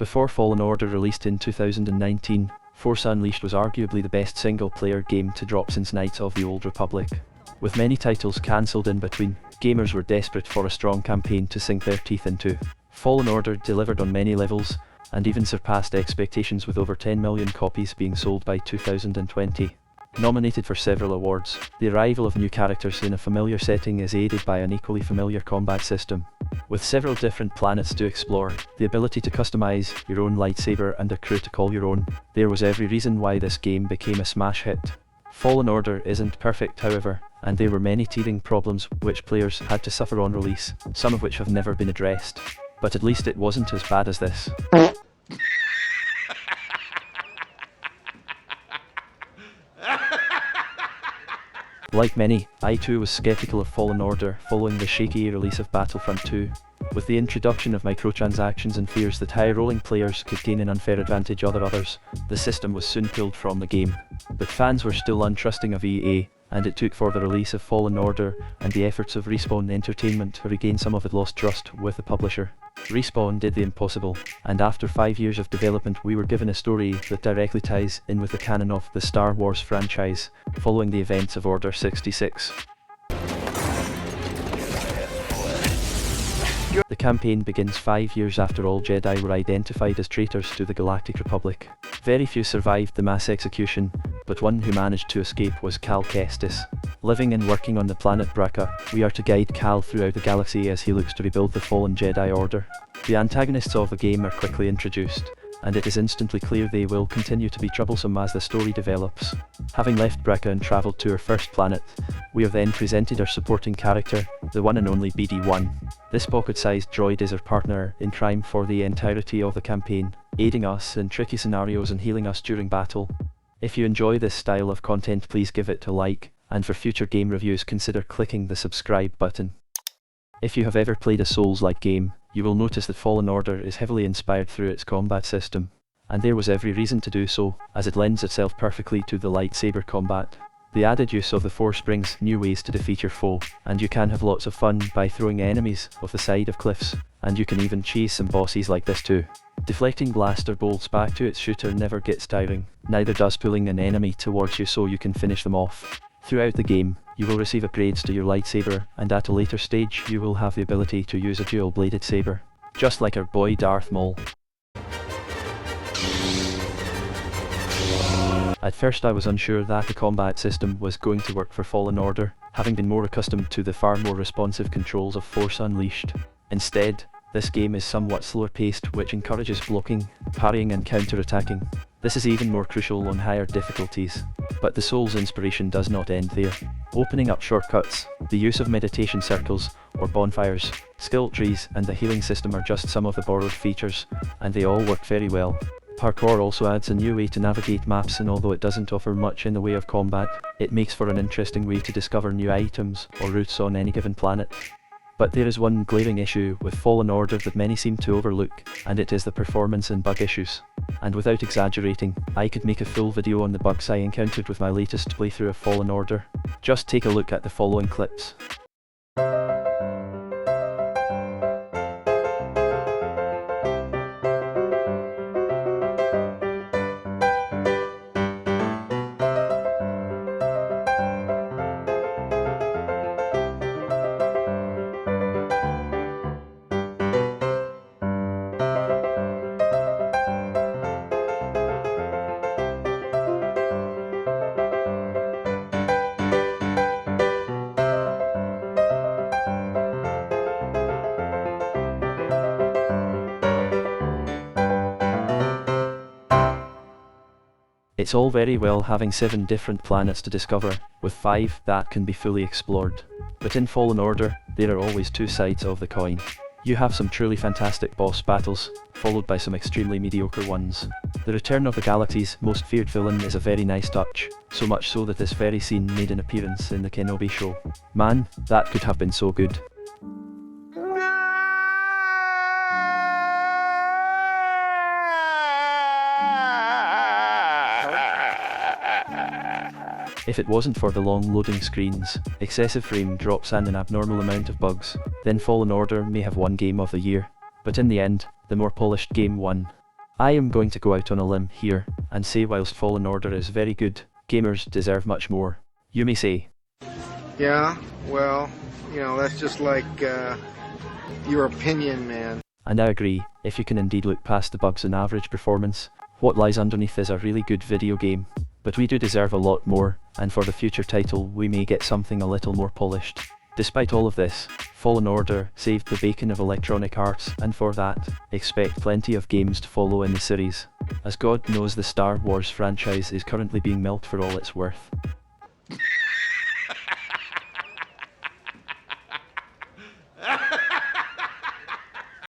Before Fallen Order released in 2019, Force Unleashed was arguably the best single-player game to drop since Knights of the Old Republic. With many titles cancelled in between, gamers were desperate for a strong campaign to sink their teeth into. Fallen Order delivered on many levels, and even surpassed expectations with over 10 million copies being sold by 2020. Nominated for several awards, the arrival of new characters in a familiar setting is aided by an equally familiar combat system. With several different planets to explore, the ability to customize your own lightsaber and a crew to call your own, there was every reason why this game became a smash hit. Fallen Order isn't perfect, however, and there were many teething problems which players had to suffer on release, some of which have never been addressed. But at least it wasn't as bad as this. Like many, I too was skeptical of Fallen Order following the shaky release of Battlefront 2. With the introduction of microtransactions and fears that high-rolling players could gain an unfair advantage over others, the system was soon pulled from the game. But fans were still untrusting of EA, and it took for the release of Fallen Order and the efforts of Respawn Entertainment to regain some of the lost trust with the publisher. Respawn did the impossible, and after 5 years of development we were given a story that directly ties in with the canon of the Star Wars franchise, following the events of Order 66. The campaign begins 5 years after all Jedi were identified as traitors to the Galactic Republic. Very few survived the mass execution, but one who managed to escape was Cal Kestis. Living and working on the planet Bracca, we are to guide Cal throughout the galaxy as he looks to rebuild the fallen Jedi Order. The antagonists of the game are quickly introduced, and it is instantly clear they will continue to be troublesome as the story develops. Having left Bracca and travelled to our first planet, we are then presented our supporting character, the one and only BD-1. This pocket-sized droid is our partner in crime for the entirety of the campaign, aiding us in tricky scenarios and healing us during battle. If you enjoy this style of content, please give it a like, and for future game reviews consider clicking the subscribe button. If you have ever played a Souls-like game, you will notice that Fallen Order is heavily inspired through its combat system, and there was every reason to do so, as it lends itself perfectly to the lightsaber combat. The added use of the Force brings new ways to defeat your foe, and you can have lots of fun by throwing enemies off the side of cliffs, and you can even chase some bosses like this too. Deflecting blaster bolts back to its shooter never gets tiring, neither does pulling an enemy towards you so you can finish them off. Throughout the game, you will receive upgrades to your lightsaber, and at a later stage you will have the ability to use a dual-bladed saber, just like our boy Darth Maul. At first I was unsure that the combat system was going to work for Fallen Order, having been more accustomed to the far more responsive controls of Force Unleashed. Instead, this game is somewhat slower paced, which encourages blocking, parrying and counter-attacking. This is even more crucial on higher difficulties. But the Souls inspiration does not end there. Opening up shortcuts, the use of meditation circles, or bonfires, skill trees and the healing system are just some of the borrowed features, and they all work very well. Parkour also adds a new way to navigate maps, and although it doesn't offer much in the way of combat, it makes for an interesting way to discover new items or routes on any given planet. But there is one glaring issue with Fallen Order that many seem to overlook, and it is the performance and bug issues. And without exaggerating, I could make a full video on the bugs I encountered with my latest playthrough of Fallen Order. Just take a look at the following clips. It's all very well having 7 different planets to discover, with 5 that can be fully explored. But in Fallen Order, there are always 2 sides of the coin. You have some truly fantastic boss battles, followed by some extremely mediocre ones. The return of the galaxy's most feared villain is a very nice touch, so much so that this very scene made an appearance in the Kenobi show. Man, that could have been so good. If it wasn't for the long loading screens, excessive frame drops and an abnormal amount of bugs, then Fallen Order may have won Game of the Year. But in the end, the more polished game won. I am going to go out on a limb here, and say whilst Fallen Order is very good, gamers deserve much more. You may say. Yeah, well, that's just like, your opinion, man. And I agree, if you can indeed look past the bugs and average performance, what lies underneath is a really good video game. But we do deserve a lot more, and for the future title we may get something a little more polished. Despite all of this, Fallen Order saved the bacon of Electronic Arts, and for that, expect plenty of games to follow in the series, as God knows the Star Wars franchise is currently being milked for all it's worth.